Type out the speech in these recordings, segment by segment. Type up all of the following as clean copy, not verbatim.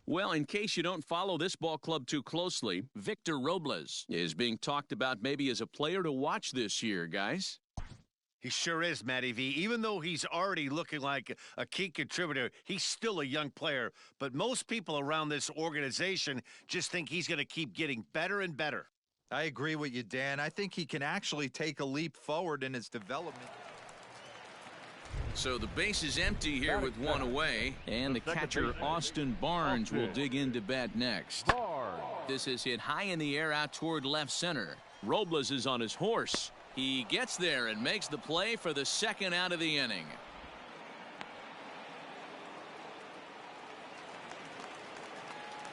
Well, in case you don't follow this ball club too closely, Victor Robles is being talked about maybe as a player to watch this year, guys. He sure is, Matty V. Even though he's already looking like a key contributor, he's still a young player. But most people around this organization just think he's going to keep getting better and better. I agree with you, Dan. I think he can actually take a leap forward in his development. So the base is empty here with one away, and the catcher Austin Barnes will dig in to bat next. This is hit high in the air out toward left center. Robles is on his horse. He gets there and makes the play for the second out of the inning.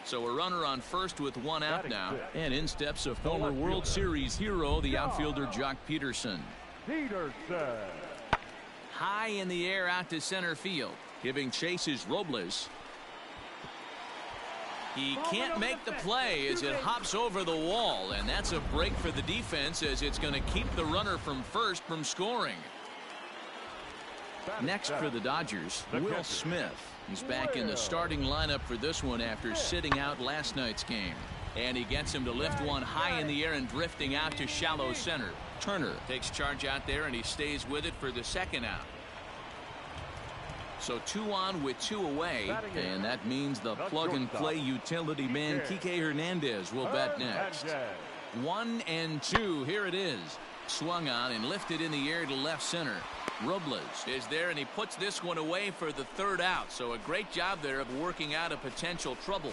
So a runner on first with one out now, and in steps a former World Series hero, the outfielder Jock Peterson. High in the air out to center field. Giving chase is Robles. He can't make the play as it hops over the wall, and that's a break for the defense as it's going to keep the runner from first from scoring. Next for the Dodgers, Will Smith. He's back in the starting lineup for this one after sitting out last night's game. And he gets him to lift one high in the air and drifting out to shallow center. Turner takes charge out there, and he stays with it for the second out. So 2 on with 2 away, and that means the plug-and-play utility man Kike Hernandez will bat next. 1-2, here it is. Swung on and lifted in the air to left center. Robles is there, and he puts this one away for the third out. So a great job there of working out a potential trouble.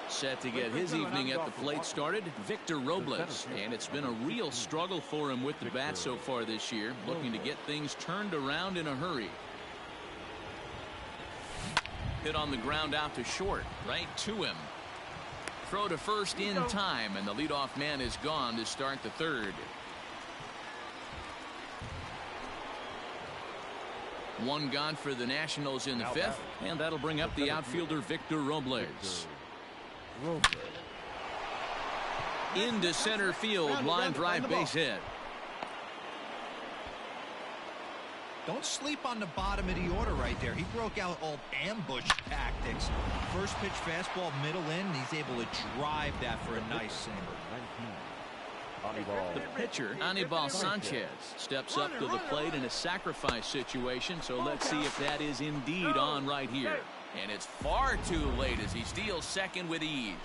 Set to get his evening at the plate started, Victor Robles, and it's been a real struggle for him with the bat so far this year, looking to get things turned around in a hurry. Hit on the ground out to short, right to him. Throw to first in time, and the leadoff man is gone to start the third. One gone for the Nationals in the fifth, and that'll bring up the outfielder Victor Robles. Into center field, line drive, base hit. Don't sleep on the bottom of the order right there. He broke out all ambush tactics. First pitch fastball, middle in. He's able to drive that for a nice single. The pitcher, Anibal Sanchez, steps up to the plate in a sacrifice situation, so let's see if that is indeed on right here. And it's far too late as he steals second with ease.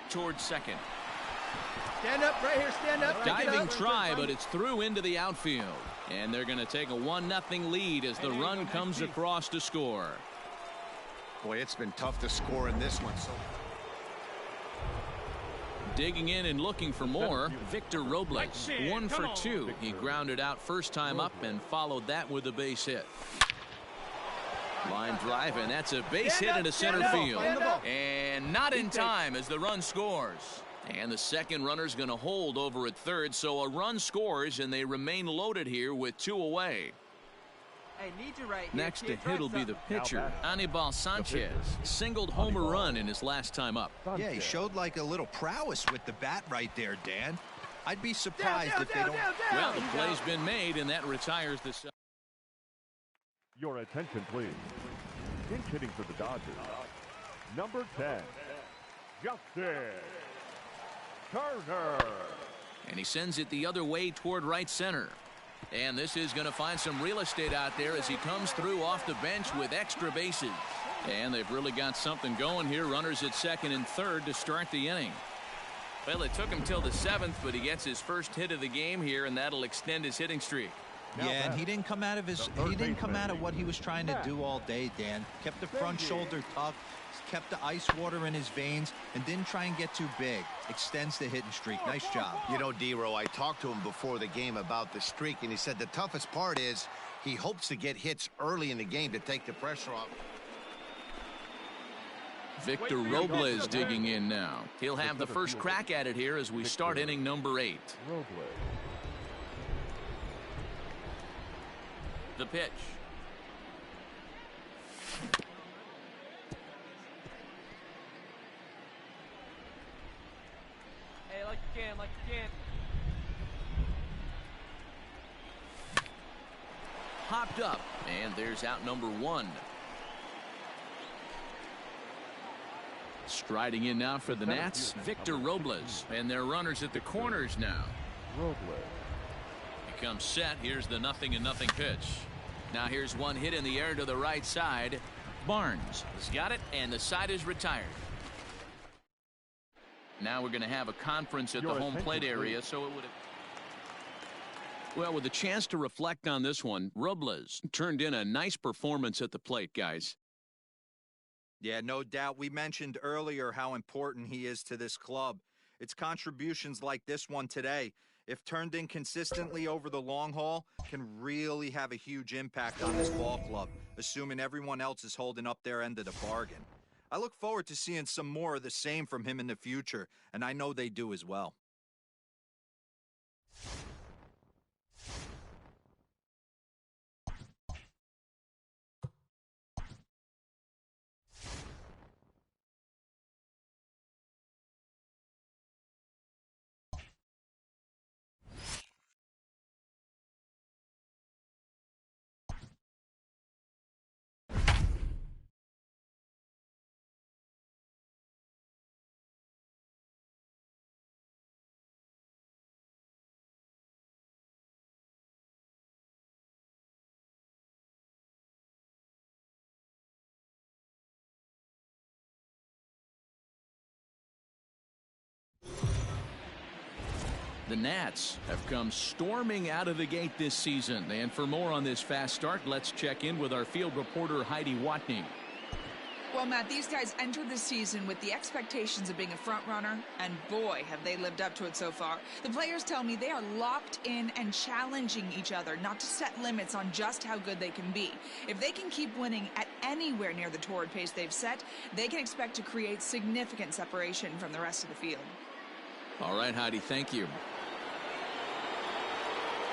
Towards second. Stand up right here, stand up. Diving try, but it's through into the outfield. And they're going to take a 1-0 lead as the run comes across to score. Boy, it's been tough to score in this one. Digging in and looking for more, Victor Robles. 1 for 2. He grounded out first time up and followed that with a base hit. Line drive, and that's a base hit into center field. And not in time as the run scores. And the second runner's going to hold over at third, so a run scores, and they remain loaded here with 2 away. Hey, need you right Next here, to hit will be the pitcher, Anibal Sanchez. Singled home a run in his last time up. Yeah, he showed like a little prowess with the bat right there, Dan. I'd be surprised if they don't. Well, the play's been made, and that retires the. Your attention, please. Pinch hitting for the Dodgers. Number 10, Justin Turner. And he sends it the other way toward right center. And this is going to find some real estate out there as he comes through off the bench with extra bases. And they've really got something going here. Runners at second and third to start the inning. Well, it took him till the 7th, but he gets his first hit of the game here, and that'll extend his hitting streak. Yeah, and he didn't come out of what he was trying to do all day, Dan. Kept the front shoulder tough, kept the ice water in his veins, and didn't try and get too big. Extends the hitting streak. Nice job. You know, D-Row, I talked to him before the game about the streak, and he said the toughest part is he hopes to get hits early in the game to take the pressure off. Victor Robles digging in now. He'll have the first crack at it here as we start inning number 8. The pitch. like again. Hopped up, and there's out number 1. Striding in now for the Nats, Victor Robles, and their runners at the corners now. Robles. He comes set. Here's the 0-0 pitch. Now here's one hit in the air to the right side. Barnes has got it, and the side is retired. Now we're going to have a conference at the home plate area, so it would have... Well, with a chance to reflect on this one, Robles turned in a nice performance at the plate, guys. Yeah, no doubt. We mentioned earlier how important he is to this club. It's contributions like this one today, if turned in consistently over the long haul, can really have a huge impact on this ball club, assuming everyone else is holding up their end of the bargain. I look forward to seeing some more of the same from him in the future, and I know they do as well. The Nats have come storming out of the gate this season. And for more on this fast start, let's check in with our field reporter, Heidi Watney. Well, Matt, these guys entered the season with the expectations of being a front runner, and boy, have they lived up to it so far. The players tell me they are locked in and challenging each other not to set limits on just how good they can be. If they can keep winning at anywhere near the torrid pace they've set, they can expect to create significant separation from the rest of the field. All right, Heidi, thank you.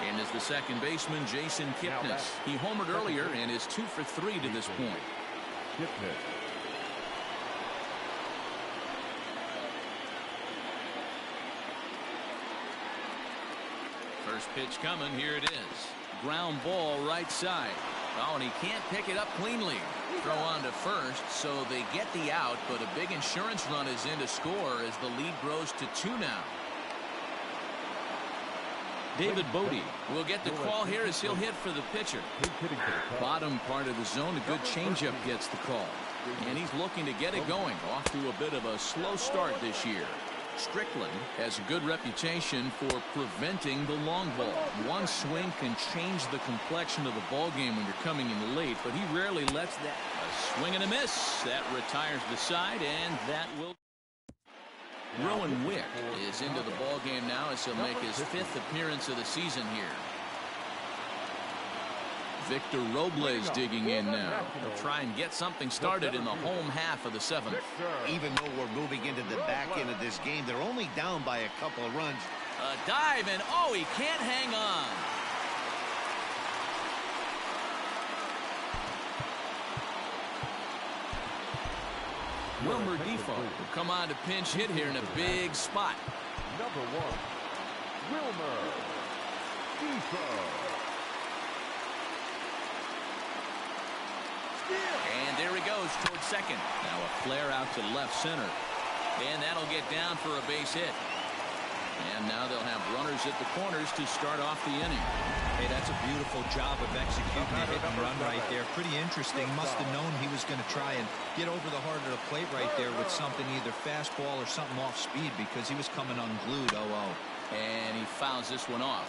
And is the second baseman, Jason Kipnis. He homered earlier and is 2 for 3 to this point. Kipnis. First pitch coming. Here it is. Ground ball right side. Oh, and he can't pick it up cleanly. Throw on to first, so they get the out, but a big insurance run is in to score as the lead grows to 2 now. David Bodie will get the call here as he'll hit for the pitcher. Bottom part of the zone, a good changeup gets the call. And he's looking to get it going. Off to a bit of a slow start this year. Strickland has a good reputation for preventing the long ball. One swing can change the complexion of the ball game when you're coming in late, but he rarely lets that. A swing and a miss. That retires the side, and that will... Rowan Wick is into the ball game now as he'll make his 5th appearance of the season here. Victor Robles digging in now. He'll try and get something started in the home half of the 7th. Even though we're moving into the back end of this game, they're only down by a couple of runs. A dive, and oh, he can't hang on. Wilmer Defoe will come on to pinch hit here in a big spot. Number 1, Wilmer Defoe. And there he goes towards second. Now a flare out to left center. And that'll get down for a base hit. And now they'll have runners at the corners to start off the inning. Hey, that's a beautiful job of executing a hit and run right there. Pretty interesting. Must have known he was going to try and get over the heart of the plate right there with something, either fastball or something off speed, because he was coming unglued. 0-0. And he fouls this one off.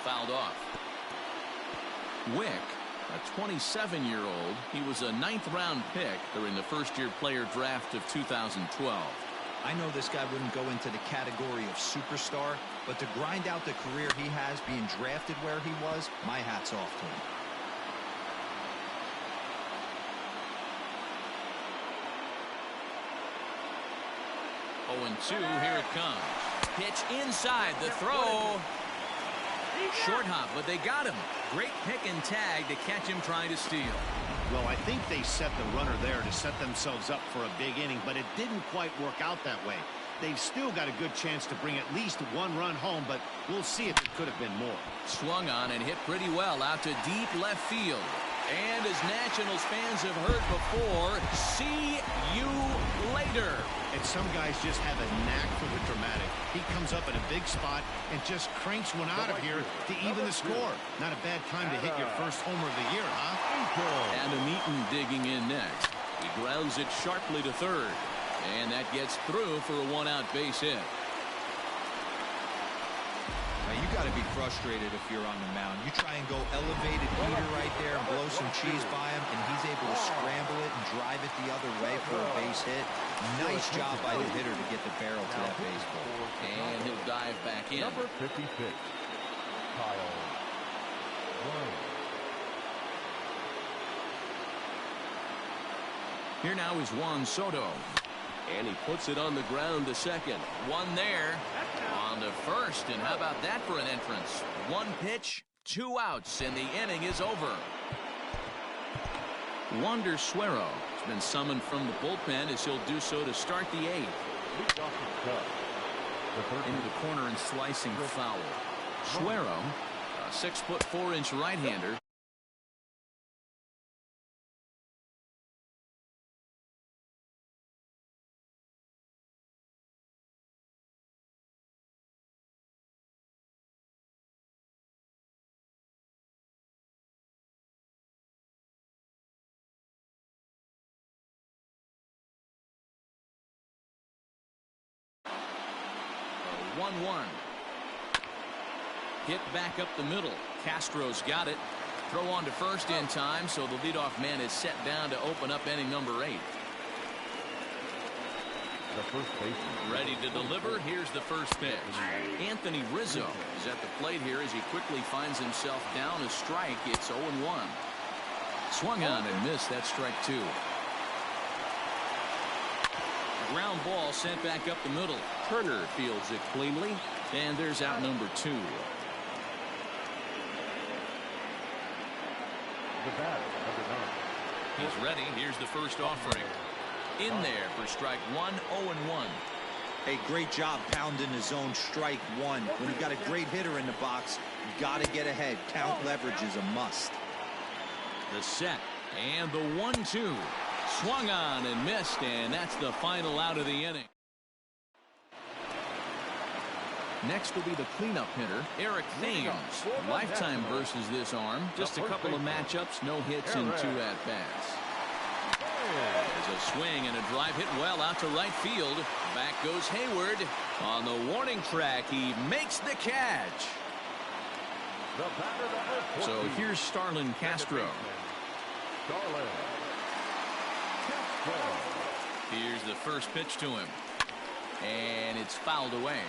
Fouled off. Wick, a 27-year-old, he was a 9th-round pick during the first-year player draft of 2012. I know this guy wouldn't go into the category of superstar, but to grind out the career he has being drafted where he was, my hat's off to him. 0-2, here it comes. Pitch inside, the throw. Short hop, but they got him. Great pick and tag to catch him trying to steal. Well, I think they set the runner there to set themselves up for a big inning, but it didn't quite work out that way. They've still got a good chance to bring at least one run home, but we'll see if it could have been more. Swung on and hit pretty well out to deep left field. And as Nationals fans have heard before, see you later. And some guys just have a knack for the dramatic. He comes up in a big spot and just cranks one out of here to even the score. Not a bad time to hit your first homer of the year, huh? Adam Eaton digging in next. He grounds it sharply to third. And that gets through for a one-out base hit. Now, you got to be frustrated if you're on the mound. You try and go elevated heater right there and blow some cheese by him, and he's able to scramble it and drive it the other way for a base hit. Nice job by the hitter to get the barrel to that baseball. And he'll dive back in. Number 56, Kyle Ryan. Here now is Juan Soto. And he puts it on the ground to second. One there. On to first. And how about that for an entrance? One pitch, 2 outs, and the inning is over. Wander Suero has been summoned from the bullpen as he'll do so to start the 8th. Into the corner and slicing foul. Suero, a 6'4" right-hander. A 1-1. Hit back up the middle. Castro's got it. Throw on to first in time, so the leadoff man is set down to open up inning number 8. The first baseman. Ready to deliver. Here's the first pitch. Anthony Rizzo is at the plate here as he quickly finds himself down a strike. It's 0-1. Swung on and missed. That strike 2. Ground ball sent back up the middle. Turner fields it cleanly, and there's out number 2. The bat, number 9. He's ready. Here's the first offering. In there for strike 1, 0-1. Hey, great job pounding the zone strike 1. When you got a great hitter in the box, you got to get ahead. Count leverage is a must. The set and the 1-2. Swung on and missed, and that's the final out of the inning. Next will be the cleanup hitter, Eric Thames. Lifetime versus this arm. Just a couple of matchups, no hits and 2 at-bats. There's a swing and a drive hit well out to right field. Back goes Hayward. On the warning track, he makes the catch. So here's Starlin Castro. Here's the first pitch to him. And it's fouled away.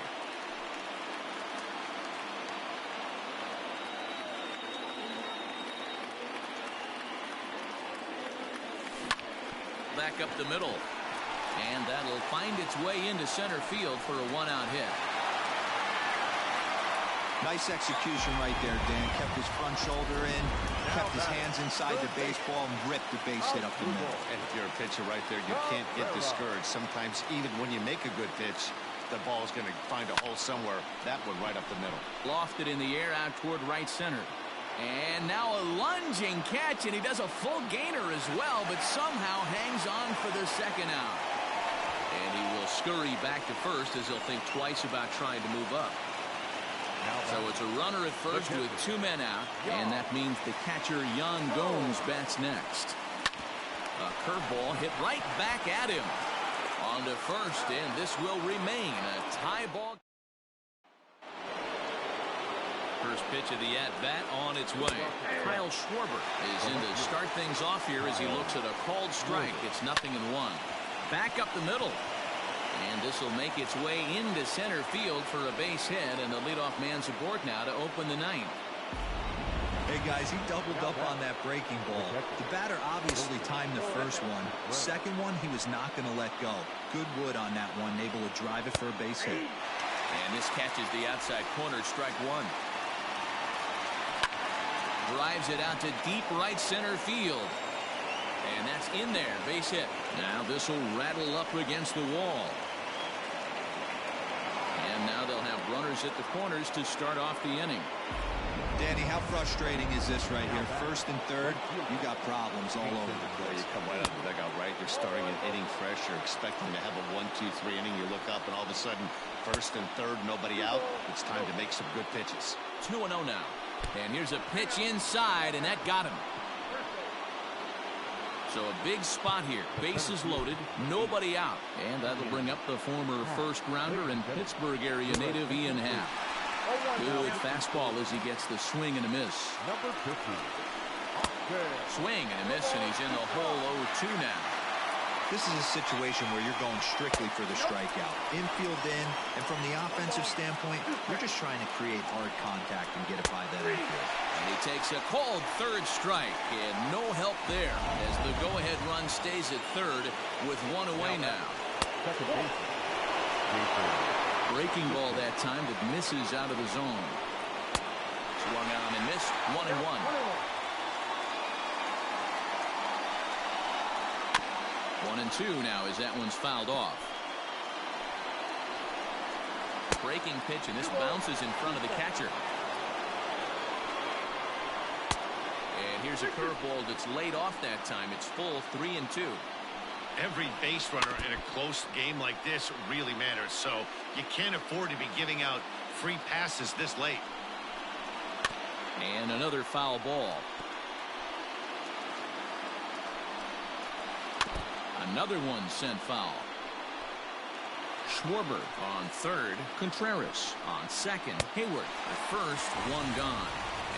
Back up the middle. And that'll find its way into center field for a 1-out hit. Nice execution right there, Dan. Kept his front shoulder in, kept his hands inside the baseball, and ripped the base hit up the middle. And if you're a pitcher right there, you can't get discouraged. Sometimes even when you make a good pitch, the ball's going to find a hole somewhere. That one right up the middle. Lofted in the air out toward right center. And now a lunging catch, and he does a full gainer as well, but somehow hangs on for the second out. And he will scurry back to first as he'll think twice about trying to move up. So it's a runner at first with 2 men out, and that means the catcher Yan Gomes bats next. A curveball hit right back at him. On to first, and this will remain a tie ball. First pitch of the at-bat on its way. Kyle Schwarber is in to start things off here as he looks at a called strike. It's 0-1. Back up the middle. And this will make its way into center field for a base hit, and the leadoff man's aboard now to open the 9th. Hey, guys, he doubled up on that breaking ball. The batter obviously timed the first one. The second one, he was not going to let go. Good wood on that one, able to drive it for a base hit. And this catches the outside corner, strike 1. drives it out to deep right center field. And that's in there, base hit. Now this will rattle up against the wall. And now they'll have runners at the corners to start off the inning. Danny, how frustrating is this right here? First and third, you got problems all over the place. You come right out of the dugout, right? You're starting an inning fresh. You're expecting to have a 1-2-3 inning. You look up, and all of a sudden, first and third, nobody out. It's time to make some good pitches. 2-0 now. And here's a pitch inside, and that got him. So a big spot here. Bases loaded, nobody out. And that'll bring up the former first-rounder and Pittsburgh area native Ian Happ. Good fastball as he gets the swing and a miss. Number 50. Swing and a miss, and he's in the hole 0-2 now. This is a situation where you're going strictly for the strikeout. Infield in, and from the offensive standpoint, you're just trying to create hard contact and get it by that infield. And he takes a cold third strike, and no help there as the go-ahead run stays at third with one away now. Second base. Breaking ball that time that misses out of the zone. Swung on and missed. 1-1. 1-2 now as that one's fouled off. Breaking pitch, and this bounces in front of the catcher. And here's a curveball that's laid off that time. It's full 3-2. Every base runner in a close game like this really matters, so you can't afford to be giving out free passes this late. And another foul ball. Another one sent foul. Schwarber on third. Contreras on second. Hayward at first. One gone.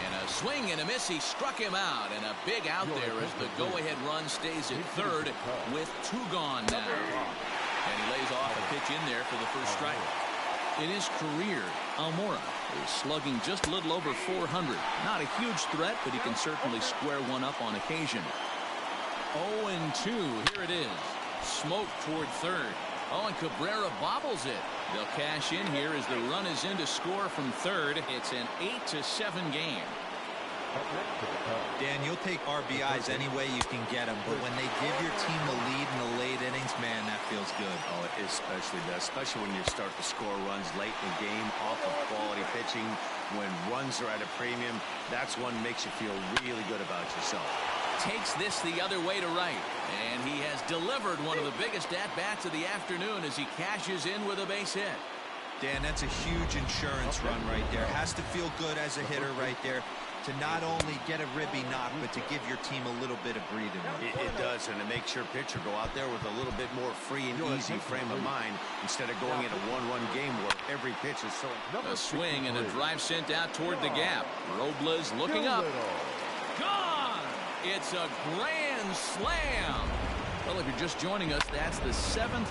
And a swing and a miss. He struck him out. And a big out there as the go-ahead run stays at third with two gone now. And he lays off a pitch in there for the first strike. In his career, Almora is slugging just a little over 400. Not a huge threat, but he can certainly square one up on occasion. 0-2. Here it is. Smoke toward third. Oh, and Cabrera bobbles it. They'll cash in here as the run is in to score from third. It's an 8-7 game. Dan, you'll take RBIs any way you can get them, but when they give your team the lead in the late innings, man, that feels good. Oh, it especially does, especially when you start to score runs late in the game off of quality pitching. When runs are at a premium, that's one makes you feel really good about yourself. Takes this the other way to right, and he has delivered one of the biggest at-bats of the afternoon as he cashes in with a base hit. Dan, that's a huge insurance run right there. Has to feel good as a hitter right there to not only get a ribby knock, but to give your team a little bit of breathing room. It does, and it makes your pitcher go out there with a little bit more free and easy frame of mind instead of going in a one-run game where every pitch is so... A swing and a drive sent out toward the gap. Robles looking up. Gone! It's a grand slam. Well, if you're just joining us, that's the 7th